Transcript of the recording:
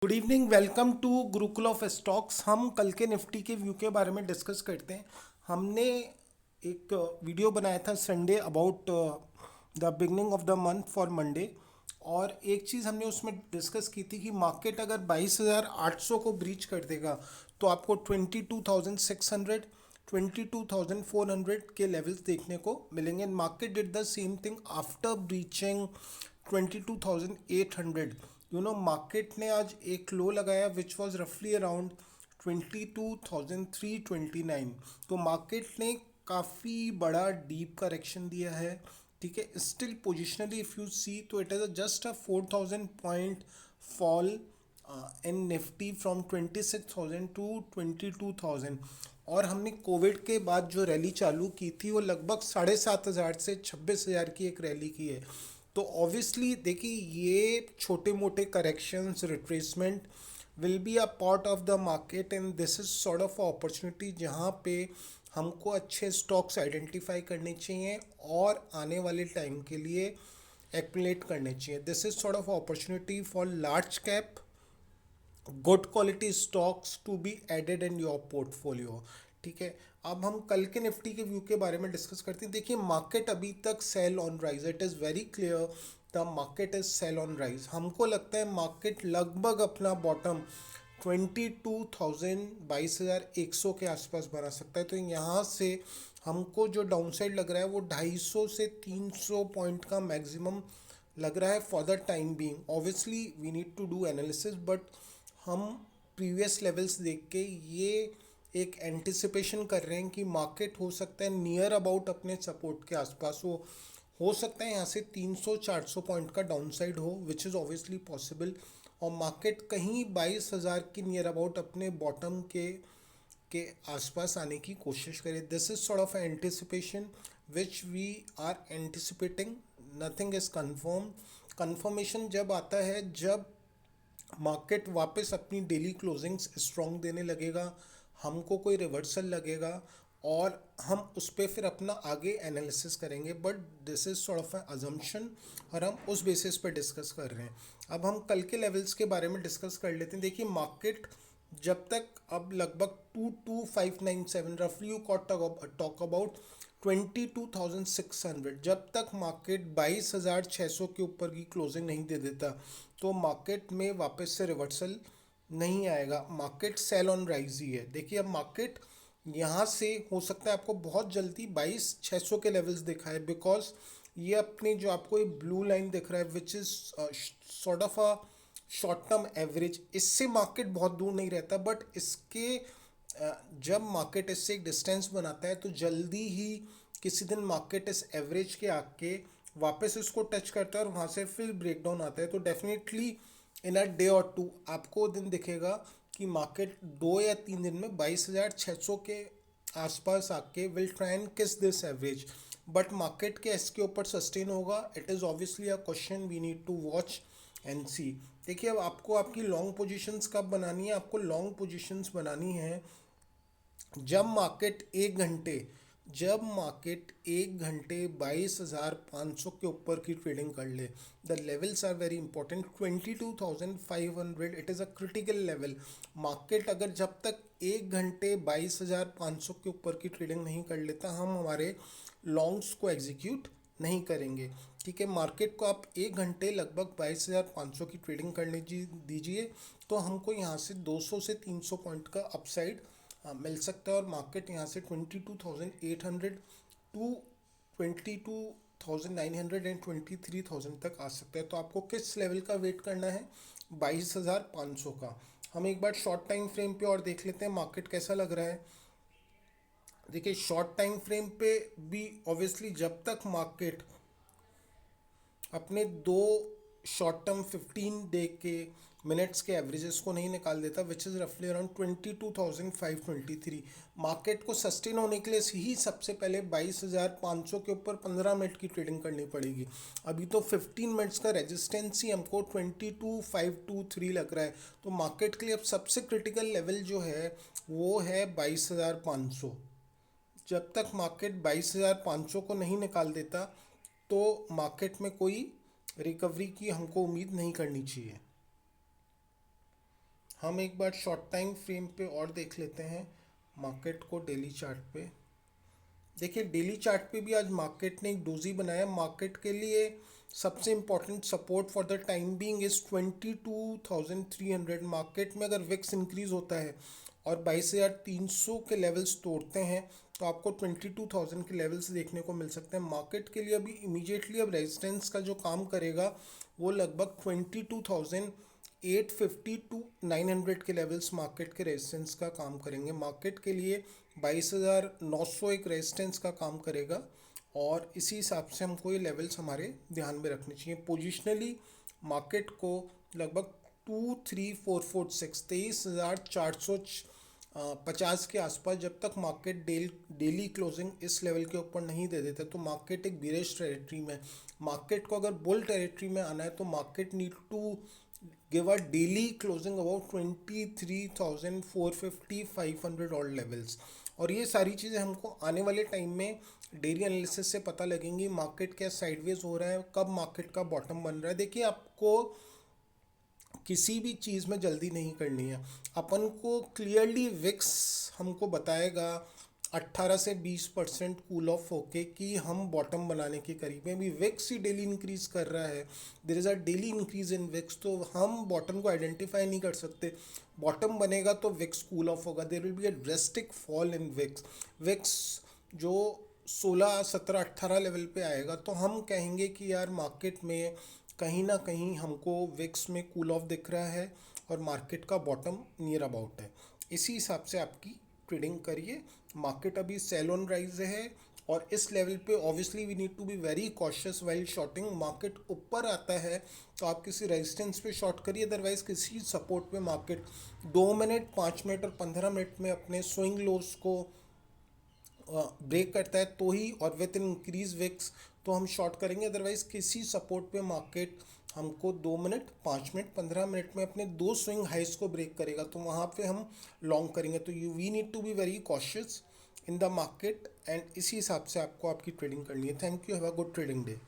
Good evening, welcome to Gurukul of stocks. हम कल के निफ्टी के व्यू के बारे में डिस्कस करते हैं। हमने एक वीडियो बनाया था Sunday about the beginning of the month for Monday. और एक चीज़ हमने उसमें डिस्कस की थी कि मार्केट अगर 22,800 को ब्रीच कर देगा तो आपको 22,600 22,400 के लेवल्स देखने को मिलेंगे। Market did the same thing after breaching 22,800। Market ने आज एक लो लगाया विच वाज रफली अराउंड 22,329। तो मार्केट ने काफ़ी बड़ा डीप करेक्शन दिया है। ठीक है, still positionally if you see तो it is just a 4,000 point fall in Nifty from 26,000 to 22,000। और हमने कोविड के बाद जो रैली चालू की थी वो लगभग 7,500 से 26,000 की एक रैली की है। तो ऑब्वियसली देखिए, ये छोटे मोटे corrections retracement will be a part of the market and this is sort of opportunity जहाँ पे हमको अच्छे स्टॉक्स आइडेंटिफाई करने चाहिए और आने वाले टाइम के लिए एक्युमुलेट करने चाहिए। This is sort of opportunity for large cap good quality stocks to be added in your portfolio. ठीक है, अब हम कल के निफ्टी के व्यू के बारे में डिस्कस करते हैं। देखिए, मार्केट अभी तक sell on rise, it is very clear the market is sell on rise. हमको लगता है मार्केट लगभग अपना बॉटम 22,000 22,100 के आसपास बना सकता है। तो यहाँ से हमको जो डाउनसाइड लग रहा है वो 250 से 300 पॉइंट का मैक्सिमम लग रहा है for the time being. Obviously we need to do analysis, but हम प्रीवियस लेवल्स देख के ये एक एंटिसिपेशन कर रहे हैं कि मार्केट हो सकता है नियर अबाउट अपने सपोर्ट के आसपास हो सकता है यहाँ से 300-400 पॉइंट का डाउनसाइड हो विच इज़ ऑब्वियसली पॉसिबल। और मार्केट कहीं 22,000 के नियर अबाउट अपने बॉटम के आसपास आने की कोशिश करे। This is sort of anticipation which we are anticipating, nothing is confirm. Confirmation जब आता है जब मार्केट वापस अपनी डेली क्लोजिंग्स स्ट्रॉन्ग देने लगेगा, हमको कोई रिवर्सल लगेगा और हम उस पर फिर अपना आगे एनालिसिस करेंगे। But this is sort of N assumption और हम उस बेसिस पे डिस्कस कर रहे हैं। अब हम कल के लेवल्स के बारे में डिस्कस कर लेते हैं। देखिए, मार्केट जब तक अब लगभग 22,597 रफली यू टॉक अबाउट 22,600, जब तक मार्केट 22,600 के ऊपर की क्लोजिंग नहीं दे देता तो मार्केट में वापस से रिवर्सल नहीं आएगा। मार्केट सेल ऑन राइज ही है। देखिए, अब मार्केट यहाँ से हो सकता है आपको बहुत जल्दी 22,600 के लेवल्स दिखाए, बिकॉज ये अपनी जो आपको ये ब्लू लाइन दिख रहा है which is sort of a short term average, इससे मार्केट बहुत दूर नहीं रहता। बट इसके जब मार्केट इससे एक डिस्टेंस बनाता है तो जल्दी ही किसी दिन मार्केट इस एवरेज के आके वापस इसको टच करता है और वहाँ से फिर ब्रेक डाउन आता है। तो डेफिनेटली इन अ डे और टू आपको दिन दिखेगा कि मार्केट 2 या 3 दिन में 22,600 के आसपास आके will try and kiss this average. But market के इसके ऊपर सस्टेन होगा, it is obviously a question we need to watch and see. देखिए, अब आपको आपकी लॉन्ग पोजीशंस कब बनानी है? आपको लॉन्ग पोजीशंस बनानी है जब मार्केट एक घंटे जब मार्केट एक घंटे 22,500 के ऊपर की ट्रेडिंग कर ले। The levels are very important. 22,500 it is a critical level. Market अगर जब तक एक घंटे 22,500 के ऊपर की ट्रेडिंग नहीं कर लेता, हम हमारे लॉन्ग्स को एग्जीक्यूट नहीं करेंगे। ठीक है, मार्केट को आप एक घंटे लगभग 22,500 की ट्रेडिंग करने दीजिए तो हमको यहाँ से 200 से 300 पॉइंट का अपसाइड मिल सकता है और मार्केट यहाँ से 22,800 टू 22,900 एंड 23,000 तक आ सकता है। तो आपको किस लेवल का वेट करना है? 22,500 का। हम एक बार शॉर्ट टाइम फ्रेम पे और देख लेते हैं मार्केट कैसा लग रहा है। देखिए, शॉर्ट टाइम फ्रेम पे भी ऑब्वियसली जब तक मार्केट अपने दो शॉर्ट टर्म 15 डे के मिनट्स के एवरेजेस को नहीं निकाल देता विच इज़ रफली अराउंड 22,523, मार्केट को सस्टेन होने के लिए ही सबसे पहले 22,500 के ऊपर 15 मिनट की ट्रेडिंग करनी पड़ेगी। अभी तो 15 मिनट्स का रेजिस्टेंस ही हमको 22,523 लग रहा है। तो मार्केट के लिए अब सबसे क्रिटिकल लेवल जो है वो है 22,500। जब तक मार्केट 22,500 को नहीं निकाल देता तो मार्केट में कोई रिकवरी की हमको उम्मीद नहीं करनी चाहिए। हम एक बार शॉर्ट टाइम फ्रेम पे और देख लेते हैं मार्केट को डेली चार्ट पे। देखिए डेली चार्ट पे भी आज मार्केट ने एक डोजी बनाया। मार्केट के लिए सबसे important support for the time being is 22,300। Market में अगर विक्स इंक्रीज होता है और 22,300 के लेवल्स तोड़ते हैं तो आपको 22,000 के लेवल्स देखने को मिल सकते हैं। मार्केट के लिए अभी इमीडिएटली अब रेजिस्टेंस का जो काम करेगा वो लगभग 22,850 टू 900 के लेवल्स मार्केट के रेजिस्टेंस का काम करेंगे। मार्केट के लिए 22,900 एक रेजिस्टेंस का काम करेगा और इसी हिसाब से हमको ये लेवल्स हमारे ध्यान में रखने चाहिए। पोजिशनली मार्केट को लगभग 23,446 23,450 के आसपास जब तक मार्केट डेली क्लोजिंग इस लेवल के ऊपर नहीं दे देता तो मार्केट एक बियरिश टेरिटरी में। मार्केट को अगर बुल टेरिटरी में आना है तो market need to give a daily closing about 23,450 500 all levels. और ये सारी चीज़ें हमको आने वाले टाइम में डेली एनालिसिस से पता लगेंगी। मार्केट क्या साइडवेज हो रहा है, कब मार्केट का बॉटम बन रहा है। देखिए आपको किसी भी चीज़ में जल्दी नहीं करनी है। अपन को क्लियरली विक्स हमको बताएगा 18 से 20% कूल ऑफ होके कि हम बॉटम बनाने के करीब हैं। अभी विक्स ही डेली इंक्रीज कर रहा है, there is a daily increase in VIX, तो हम बॉटम को आइडेंटिफाई नहीं कर सकते। बॉटम बनेगा तो विक्स कूल ऑफ होगा, there will be a drastic fall in VIX. VIX जो 16 17 18 लेवल पे आएगा तो हम कहेंगे कि यार मार्केट में कहीं ना कहीं हमको विक्स में कूल ऑफ दिख रहा है और मार्केट का बॉटम नियर अबाउट है। इसी हिसाब से आपकी ट्रेडिंग करिए। मार्केट अभी सेल ऑन राइज है और इस लेवल पे obviously we need to be very cautious while shorting. Market ऊपर आता है तो आप किसी रेजिस्टेंस पे शॉर्ट करिए, अदरवाइज किसी सपोर्ट पे मार्केट 2 मिनट 5 मिनट और 15 मिनट में अपने स्विंग लोस को ब्रेक करता है तो ही, और विथ इन इंक्रीज विक्स तो हम शॉर्ट करेंगे। अदरवाइज किसी सपोर्ट पे मार्केट हमको 2 मिनट 5 मिनट 15 मिनट में अपने दो स्विंग हाइस को ब्रेक करेगा तो वहाँ पे हम लॉन्ग करेंगे। तो you we need to be very cautious in the market and इसी हिसाब से आपको आपकी ट्रेडिंग करनी है। Thank you, have a good trading day.